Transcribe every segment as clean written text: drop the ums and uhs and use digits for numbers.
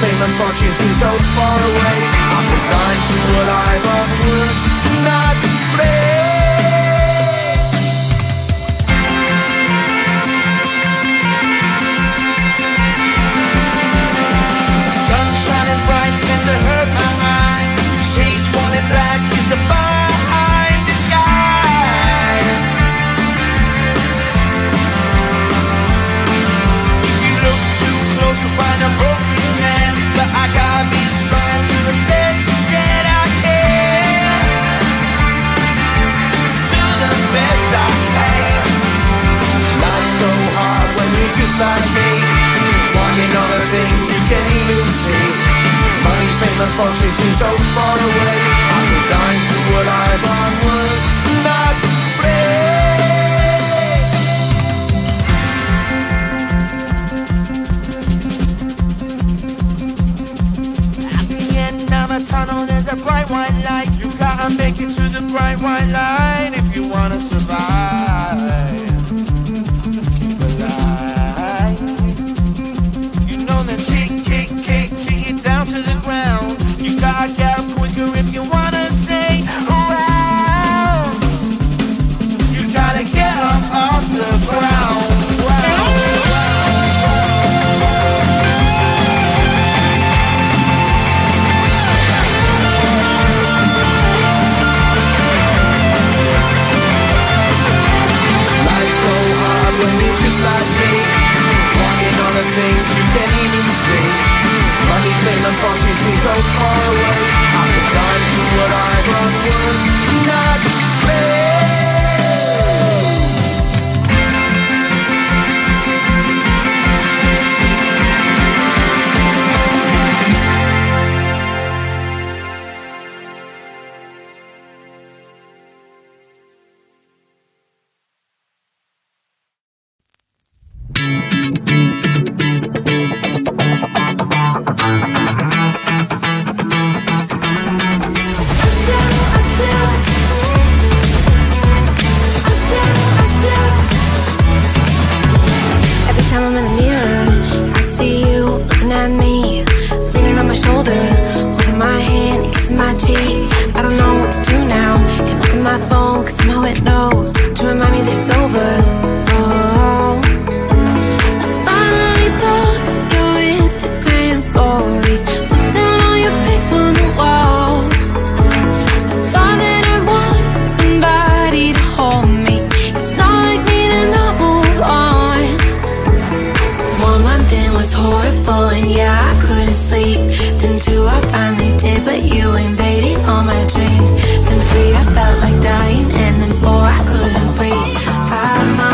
fame and fortune seem so far away. I'm resigned to a life of work, not play. Sun shining bright tends to hurt my mind. Shades worn in black is a fine disguise. If you look too close you'll find a broken man, but I got me strong to the best that I can. To the best I can. Life's so hard when you're just like me, wanting other things you can't even see. Money, fame and fortune seem so far away. I'm resigned to a life on work, not play. At the end of a tunnel there's a bright white light. You gotta make it to the bright white light if you wanna survive. Keep alive. You know that kick it down to the ground. You gotta get up quicker if you wanna stay around. You gotta get up off the ground. Life's so hard when you're just like me, wanting all the things you can't even see. Money, fame and fortune seem so far away. I'm resigned to what I've run work, not play. Then 3, I felt like dying, and then 4, I couldn't breathe. 5 months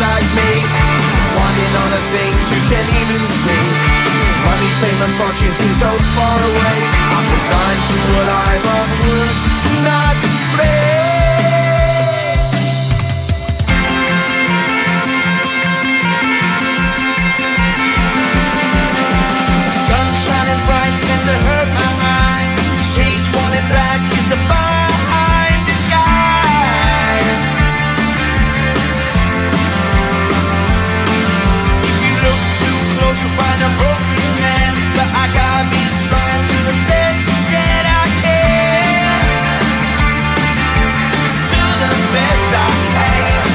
like me, wanting all the things you can't even see. Money, fame and fortune seem so far away. I'm resigned to what I've unworked, not play. Sun shining bright tends to hurt my eyes. Shades worn in black is a fine disguise. If you look too close you'll find a broken man, but I gotta be strong to the best that I can. To the best I can.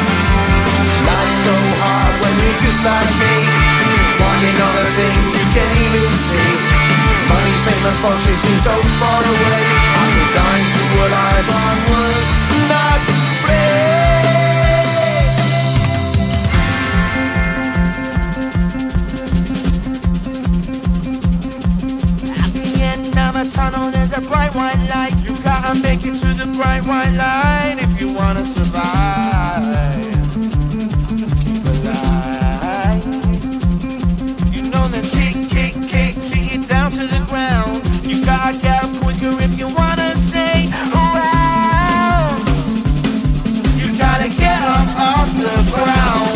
Life's so hard when you're just like me, wanting all the things you can't even see. Money, fame and fortune seem so far away. I'm resigned to what I've unworked, not afraid. At the end of a tunnel there's a bright white light. You gotta make it to the bright white light if you wanna survive. Keep alive. You know the kick down to the ground. You gotta get up quicker if you wanna stay around. You gotta get up off the ground.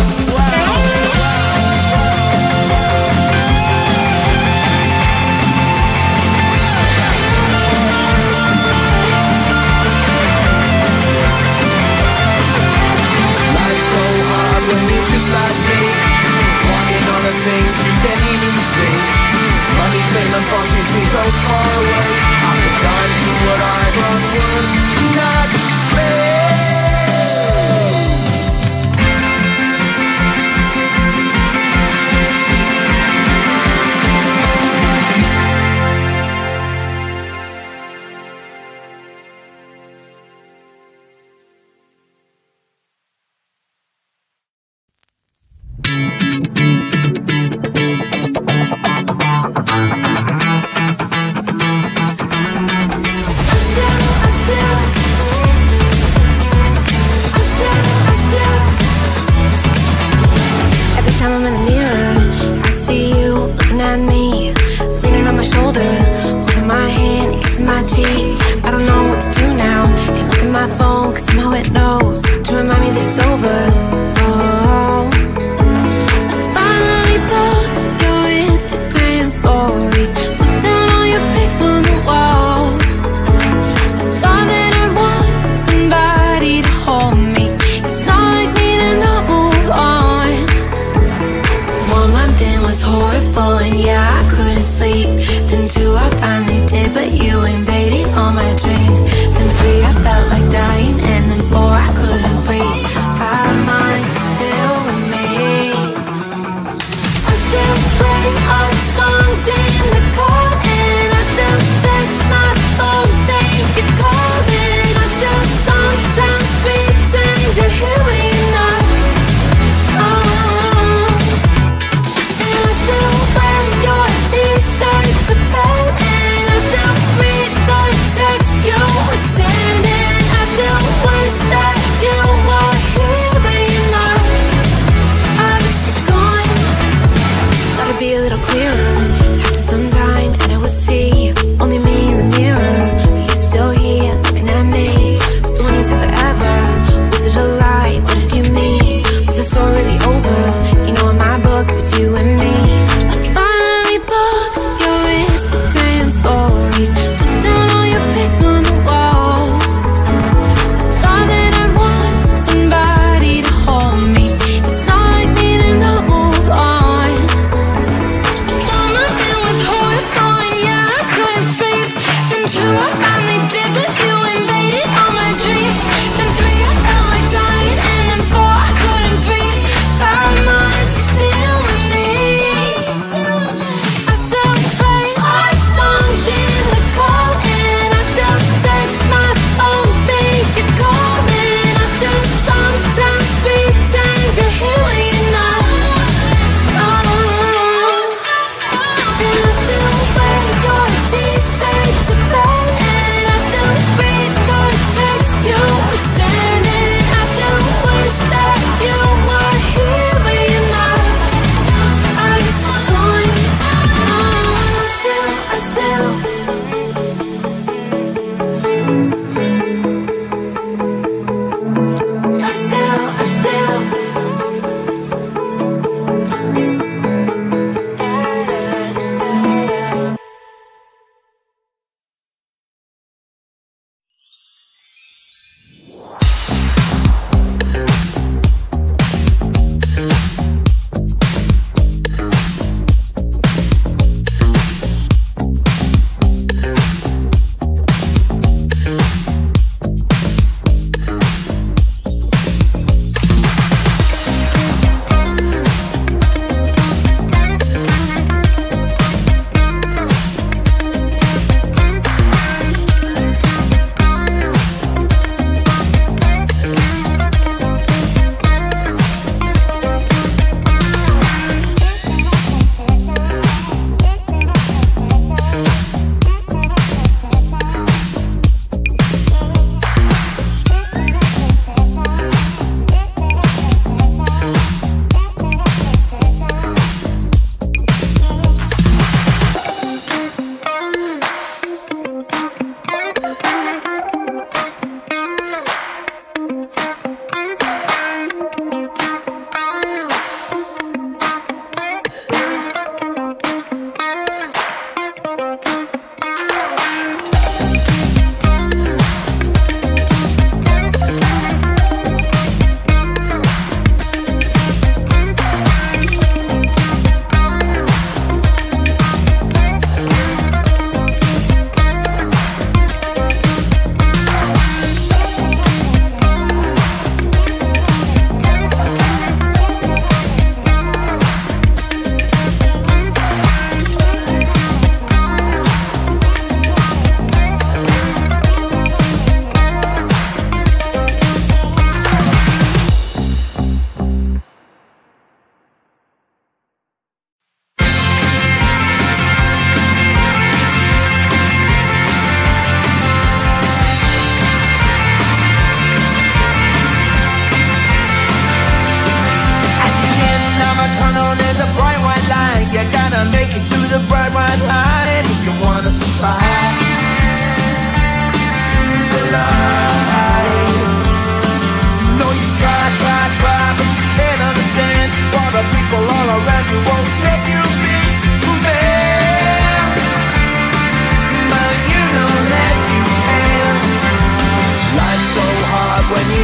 Life's so hard when you're just like me, wanting all the things you can't even see. Money, fame and fortune seem so far away. I'm resigned to what I've unworked, not Then 3, I felt like dying, and then 4, I couldn't breathe. 5 months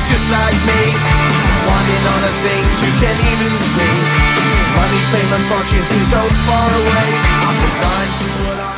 Just like me, wanting all the things you can't even see. Money, fame and fortune seem so far away. I'm resigned to what I